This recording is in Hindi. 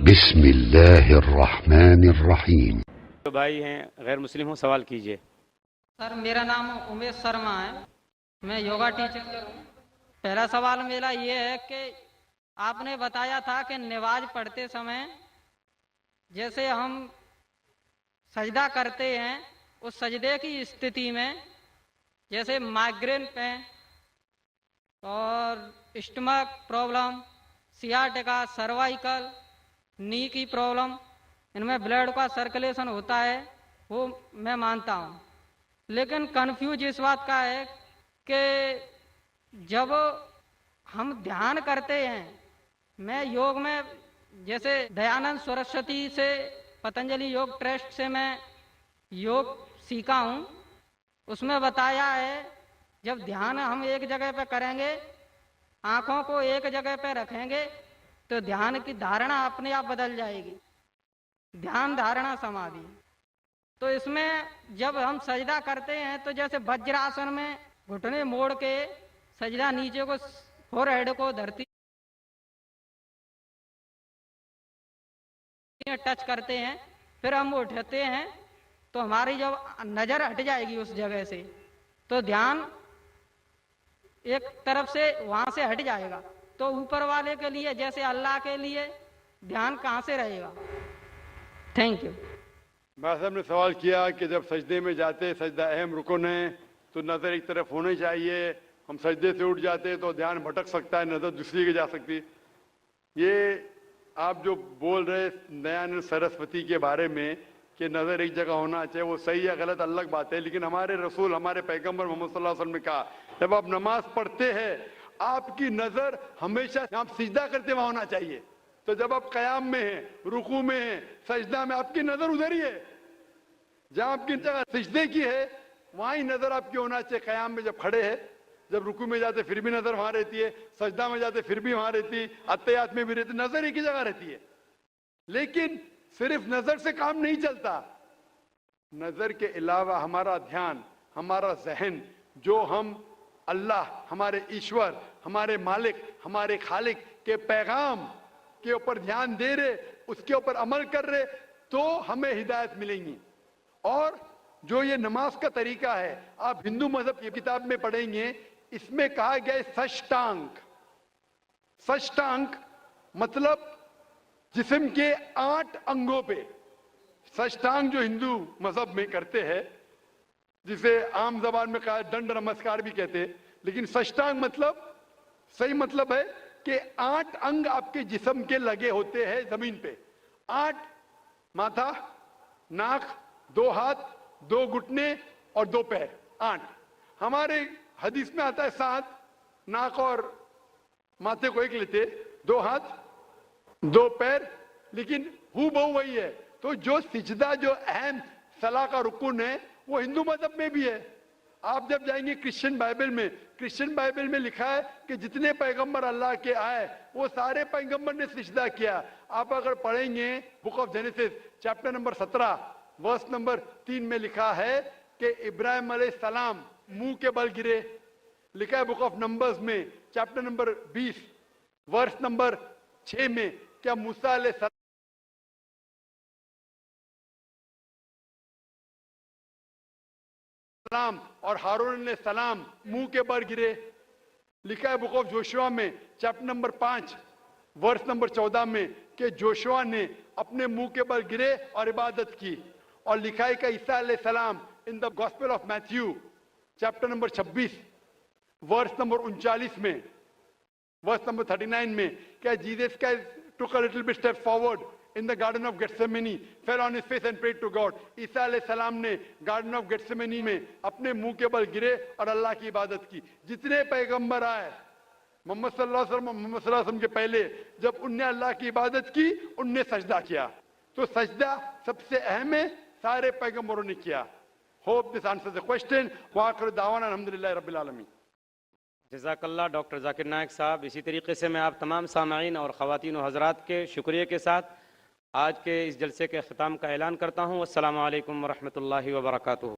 बिस्मिल्लाहिर्रहमानिर्रहीम। जो भाई हैं गैर मुस्लिम हो, सवाल कीजिए। सर, मेरा नाम उमेश शर्मा है। मैं योगा टीचर हूँ। पहला सवाल मेरा ये है कि आपने बताया था कि नमाज पढ़ते समय जैसे हम सजदा करते हैं, उस सजदे की स्थिति में जैसे माइग्रेन पे और स्टमक प्रॉब्लम, सियाटिका, सर्वाइकल, नी की प्रॉब्लम, इनमें ब्लड का सर्कुलेशन होता है, वो मैं मानता हूँ। लेकिन कन्फ्यूज इस बात का है कि जब हम ध्यान करते हैं, मैं योग में जैसे दयानंद सरस्वती से, पतंजलि योग ट्रस्ट से मैं योग सीखा हूँ। उसमें बताया है जब ध्यान हम एक जगह पे करेंगे, आँखों को एक जगह पे रखेंगे, तो ध्यान की धारणा अपने आप बदल जाएगी। ध्यान धारणा समाधि। तो इसमें जब हम सजदा करते हैं तो जैसे वज्रासन में घुटने मोड़ के सजदा नीचे को, फोरहेड को धरती टच करते हैं, फिर हम उठते हैं तो हमारी जब नजर हट जाएगी उस जगह से, तो ध्यान एक तरफ से वहां से हट जाएगा। तो ऊपर वाले के लिए, जैसे अल्लाह के लिए, ध्यान कहाँ से रहेगा? Thank you. भाई साहब ने सवाल किया कि जब सजदे में जाते, सजदा अहम रुकन है, तो नज़र एक तरफ होनी चाहिए। हम सजदे से उठ जाते तो ध्यान भटक सकता है, नज़र दूसरी की जा सकती। ये आप जो बोल रहे दयानंद सरस्वती के बारे में कि नज़र एक जगह होना चाहिए, वो सही या गलत अलग बात है, लेकिन हमारे रसूल, हमारे पैगंबर मोहम्मद सल्लल्लाहु अलैहि वसल्लम ने कहा, जब आप नमाज पढ़ते हैं आपकी नज़र हमेशा आप सिजदा करते वहां होना चाहिए। तो जब आप कयाम में हैं, रुकू में हैं, सजदा में, आपकी नजर उधर ही है। जहां आपकी जगह सजदे की है वहां ही नजर आपकी होना चाहिए। कयाम में जब खड़े हैं, जब रुकू में जाते फिर भी नजर वहां रहती है, सजदा में जाते फिर भी वहां रहती है, अत्तहियात में भी रहती, नजर एक ही जगह रहती है। लेकिन सिर्फ नजर से काम नहीं चलता। नजर के अलावा हमारा ध्यान, हमारा जहन, जो हम अल्लाह, हमारे ईश्वर, हमारे मालिक, हमारे खालिक के पैगाम के ऊपर ध्यान दे रहे, उसके ऊपर अमल कर रहे, तो हमें हिदायत मिलेंगी। और जो ये नमाज का तरीका है, आप हिंदू मजहब की किताब में पढ़ेंगे, इसमें कहा गया है सष्टांग। सष्टांग मतलब जिस्म के 8 अंगों पे। सष्टांग जो हिंदू मजहब में करते हैं, जिसे आम जबान में कहा दंड नमस्कार भी कहते हैं, लेकिन सष्टांग मतलब, सही मतलब है कि 8 अंग आपके जिस्म के लगे होते हैं जमीन पे। 8, माथा, नाक, 2 हाथ, 2 घुटने और 2 पैर, 8। हमारे हदीस में आता है 7, नाक और माथे को एक लेते, 2 हाथ, 2 पैर, लेकिन हू बहु वही है। तो जो सिजदा, जो अहम सलाह का रुकन है, वो हिंदू मजहब में भी है। आप जब जाएंगे क्रिश्चियन बाइबल में, क्रिश्चियन बाइबल में लिखा है कि जितने पैगंबर अल्लाह के आए वो सारे पैगंबर ने सिजदा किया। आप अगर पढ़ेंगे book of Genesis chapter number 17 verse number 3 में लिखा है कि इब्राहिम अलैहिस्सलाम मुंह के बल गिरे। लिखा है बुक ऑफ नंबर्स में चैप्टर नंबर 20 वर्स नंबर 6 में, क्या मूसा अलैहिस्सलाम और हारून ने सलाम मुंह के बल गिरे। लिखा है बुक ऑफ जोशुआ में चैप्टर नंबर 5 वर्स नंबर 14 में कि जोशुआ ने अपने मुंह के बल गिरे और इबादत की। और लिखा है कि ईसा अलैहिस्सलाम in the gospel of Matthew chapter number 26 verse number 39 में, वर्स नंबर 39 में, क्या जीसस का took a little bit step forward in the garden of Gethsemane, fell on his face and prayed to God. ईसा अलैहिस्सलाम ने गार्डन ऑफ गेत्सेमनी में अपने मुंह के बल गिरे और अल्लाह की इबादत की। जितने पैगंबर आए मोहम्मद सल्लल्लाहु अलैहि वसल्लम के पहले, जब उनने अल्लाह की इबादत की, उनने सजदा किया। तो सजदा सबसे अहम है, सारे पैगंबरों ने किया। Hope this answers the question. व आखिर दावाना अल्हम्दुलिल्लाहि रब्बिल आलमीन। जज़ाकल्लाह डॉक्टर जाकिर नायक साहब। इसी तरीके से मैं आप तमाम सामाईन और ख़वातीन और हज़रात के शुक्रिया के साथ आज के इस जलसे के अख्ताम का ऐलान करता हूँ। अस्सलामु अलैकुम व रहमतुल्लाहि व बरकातुहू।